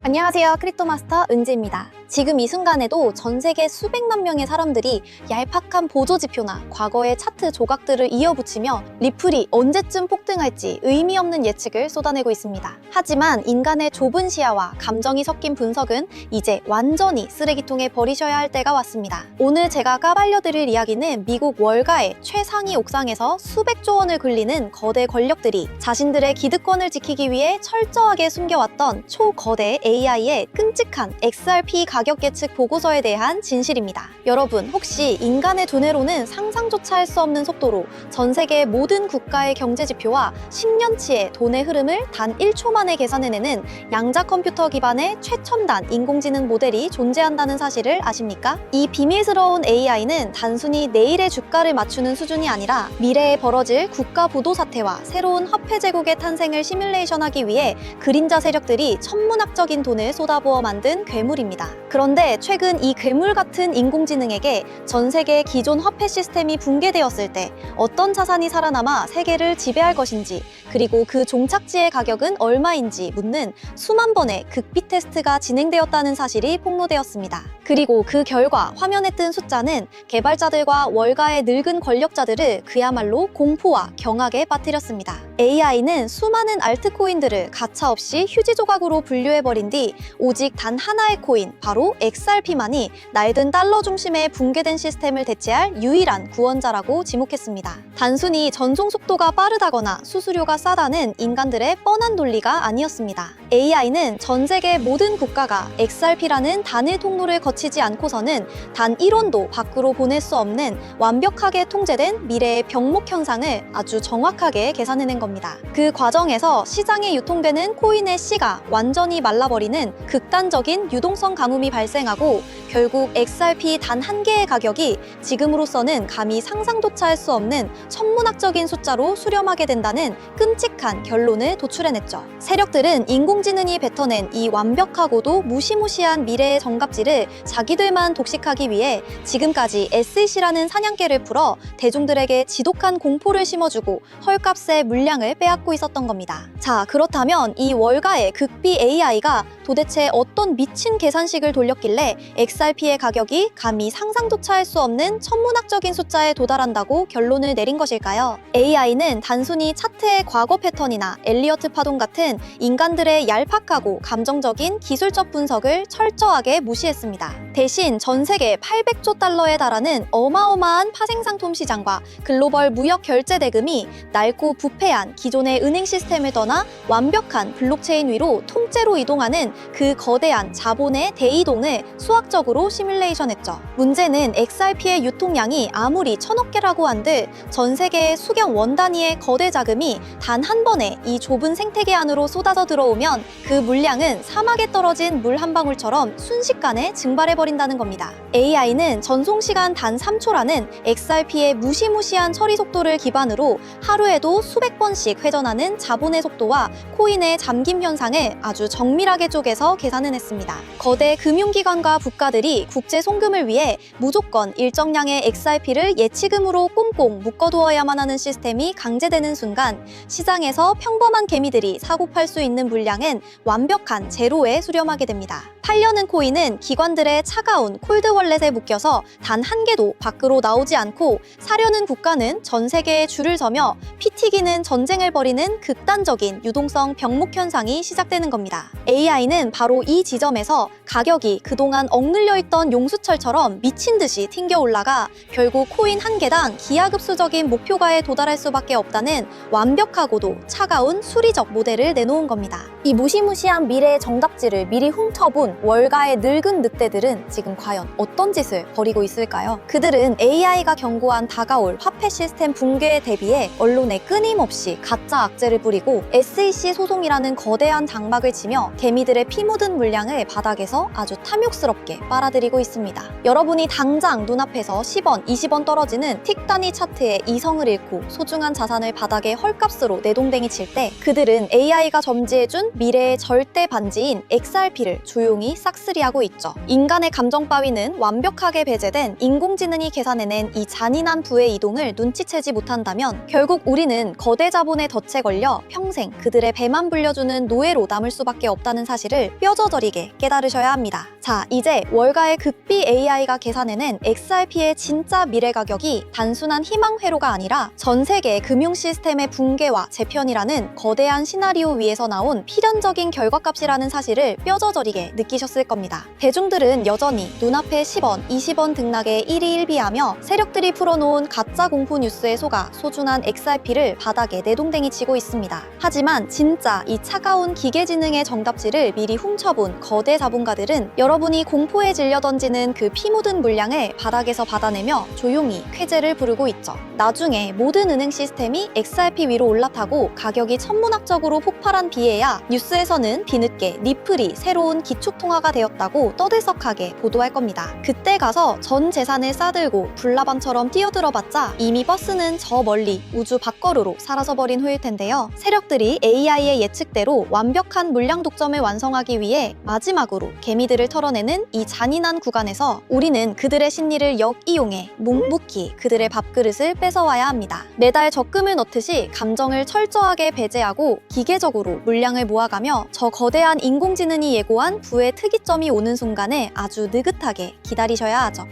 안녕하세요. 크립토마스터 은지입니다. 지금 이 순간에도 전 세계 수백만 명의 사람들이 얄팍한 보조지표나 과거의 차트 조각들을 이어붙이며 리플이 언제쯤 폭등할지 의미 없는 예측을 쏟아내고 있습니다. 하지만 인간의 좁은 시야와 감정이 섞인 분석은 이제 완전히 쓰레기통에 버리셔야 할 때가 왔습니다. 오늘 제가 까발려드릴 이야기는 미국 월가의 최상위 옥상에서 수백조 원을 굴리는 거대 권력들이 자신들의 기득권을 지키기 위해 철저하게 숨겨왔던 초거대 AI의 끔찍한 XRP 가격 예측 보고서에 대한 진실입니다. 여러분, 혹시 인간의 두뇌로는 상상조차 할 수 없는 속도로 전 세계 모든 국가의 경제지표와 10년치의 돈의 흐름을 단 1초 만에 계산해내는 양자 컴퓨터 기반의 최첨단 인공지능 모델이 존재한다는 사실을 아십니까? 이 비밀스러운 AI는 단순히 내일의 주가를 맞추는 수준이 아니라 미래에 벌어질 국가 부도 사태와 새로운 화폐 제국의 탄생을 시뮬레이션하기 위해 그림자 세력들이 천문학적인 돈을 쏟아부어 만든 괴물입니다. 그런데 최근 이 괴물 같은 인공지능에게 전 세계 기존 화폐 시스템이 붕괴되었을 때 어떤 자산이 살아남아 세계를 지배할 것인지, 그리고 그 종착지의 가격은 얼마인지 묻는 수만 번의 극비 테스트가 진행되었다는 사실이 폭로되었습니다. 그리고 그 결과 화면에 뜬 숫자는 개발자들과 월가의 늙은 권력자들을 그야말로 공포와 경악에 빠뜨렸습니다. AI는 수많은 알트코인들을 가차없이 휴지 조각으로 분류해버린 뒤 오직 단 하나의 코인, 바로 XRP만이 낡은 달러 중심의 붕괴된 시스템을 대체할 유일한 구원자라고 지목했습니다. 단순히 전송 속도가 빠르다거나 수수료가 싸다는 인간들의 뻔한 논리가 아니었습니다. AI는 전 세계 모든 국가가 XRP라는 단일 통로를 거치지 않고서는 단 1원도 밖으로 보낼 수 없는 완벽하게 통제된 미래의 병목 현상을 아주 정확하게 계산해낸 겁니다. 그 과정에서 시장에 유통되는 코인의 씨가 완전히 말라버리는 극단적인 유동성 가뭄이 발생하고 결국 XRP 단 한 개의 가격이 지금으로서는 감히 상상조차 할 수 없는 천문학적인 숫자로 수렴하게 된다는 끔찍한 결론을 도출해냈죠. 세력들은 인공지능이 뱉어낸 이 완벽하고도 무시무시한 미래의 정갑질을 자기들만 독식하기 위해 지금까지 SEC라는 사냥개를 풀어 대중들에게 지독한 공포를 심어주고 헐값의 물량을 빼앗고 있었던 겁니다. 자, 그렇다면 이 월가의 극비 AI가 도대체 어떤 미친 계산식을 돌렸길래 XRP의 가격이 감히 상상조차 할 수 없는 천문학적인 숫자에 도달한다고 결론을 내린 것일까요? AI는 단순히 차트의 과거 패턴이나 엘리어트 파동 같은 인간들의 얄팍하고 감정적인 기술적 분석을 철저하게 무시했습니다. 대신 전 세계 800조 달러에 달하는 어마어마한 파생상품 시장과 글로벌 무역 결제 대금이 낡고 부패한 기존의 은행 시스템을 떠나 완벽한 블록체인 위로 통째로 이동하는 그 거대한 자본의 대이동을 수학적으로 시뮬레이션했죠. 문제는 XRP의 유통량이 아무리 1000억 개라고 한들 전 세계의 수경 원 단위의 거대 자금이 단 한 번에 이 좁은 생태계 안으로 쏟아져 들어오면 그 물량은 사막에 떨어진 물 한 방울처럼 순식간에 증발해버린다는 겁니다. AI는 전송시간 단 3초라는 XRP의 무시무시한 처리 속도를 기반으로 하루에도 수백 번씩 회전하는 자본의 속도와 코인의 잠김 현상을 아주 정밀하게 쪼개서 계산해냈습니다. 거대 금융기관과 국가들이 국제 송금을 위해 무조건 일정량의 XRP를 예치금으로 꽁꽁 묶어두어야만 하는 시스템이 강제되는 순간 시장에서 평범한 개미들이 사고 팔 수 있는 물량은 완벽한 제로에 수렴하게 됩니다. 팔려는 코인은 기관들의 차가운 콜드월렛에 묶여서 단 한 개도 밖으로 나오지 않고 사려는 국가는 전 세계에 줄을 서며 피 튀기는 전쟁을 벌이는 극단적인 유동성 병목 현상이 시작되는 겁니다. AI는 바로 이 지점에서 가격이 그동안 억눌려 있던 용수철처럼 미친 듯이 튕겨 올라가 결국 코인 한 개당 기하급수적인 목표가에 도달할 수밖에 없다는 완벽하고도 차가운 수리적 모델을 내놓은 겁니다. 이 무시무시한 미래의 정답지를 미리 훔쳐본 월가의 늙은 늑대들은 지금 과연 어떤 짓을 벌이고 있을까요? 그들은 AI가 경고한 다가올 화폐 시스템 붕괴에 대비해 언론에 끊임없이 가짜 악재를 뿌리고 SEC 소송이라는 거대한 장막을 치며 개미들의 피 묻은 물량을 바닥에서 아주 탐욕스럽게 빨아들이고 있습니다. 여러분이 당장 눈앞에서 10원, 20원 떨어지는 틱 단위 차트에 이성을 잃고 소중한 자산을 바닥에 헐값으로 내동댕이 칠 때 그들은 AI가 점지해준 미래의 절대 반지인 XRP를 조용히 싹쓸이하고 있죠. 인간의 인간의 감정 따위는 완벽하게 배제된 인공지능이 계산해낸 이 잔인한 부의 이동을 눈치채지 못한다면 결국 우리는 거대 자본의 덫에 걸려 평생 그들의 배만 불려주는 노예로 남을 수밖에 없다는 사실을 뼈저저리게 깨달으셔야 합니다. 자, 이제 월가의 극비 AI가 계산해낸 XRP의 진짜 미래 가격이 단순한 희망 회로가 아니라 전 세계 금융 시스템의 붕괴와 재편이라는 거대한 시나리오 위에서 나온 필연적인 결과값이라는 사실을 뼈저저리게 느끼셨을 겁니다. 대중들은 여전히 눈앞에 10원, 20원 등락에 일희일비하며 세력들이 풀어놓은 가짜 공포 뉴스에 속아 소중한 XRP를 바닥에 내동댕이 치고 있습니다. 하지만 진짜 이 차가운 기계지능의 정답지를 미리 훔쳐본 거대 자본가들은 여러분이 공포에 질려 던지는 그 피 묻은 물량을 바닥에서 받아내며 조용히 쾌재를 부르고 있죠. 나중에 모든 은행 시스템이 XRP 위로 올라타고 가격이 천문학적으로 폭발한 뒤에야 뉴스에서는 뒤늦게 리플이 새로운 기축통화가 되었다고 떠들썩하게 보도할 겁니다. 그때 가서 전 재산을 싸들고 불나방처럼 뛰어들어봤자 이미 버스는 저 멀리 우주 밖거루로 사라져버린 후일 텐데요. 세력들이 AI의 예측대로 완벽한 물량 독점을 완성하기 위해 마지막으로 개미들을 털어내는 이 잔인한 구간에서 우리는 그들의 심리를 역이용해 묵묵히 그들의 밥그릇을 뺏어와야 합니다. 매달 적금을 넣듯이 감정을 철저하게 배제하고 기계적으로 물량을 모아가며 저 거대한 인공지능이 예고한 부의 특이점이 오는 순간을 아주 느긋하게 기다리셔야 하죠.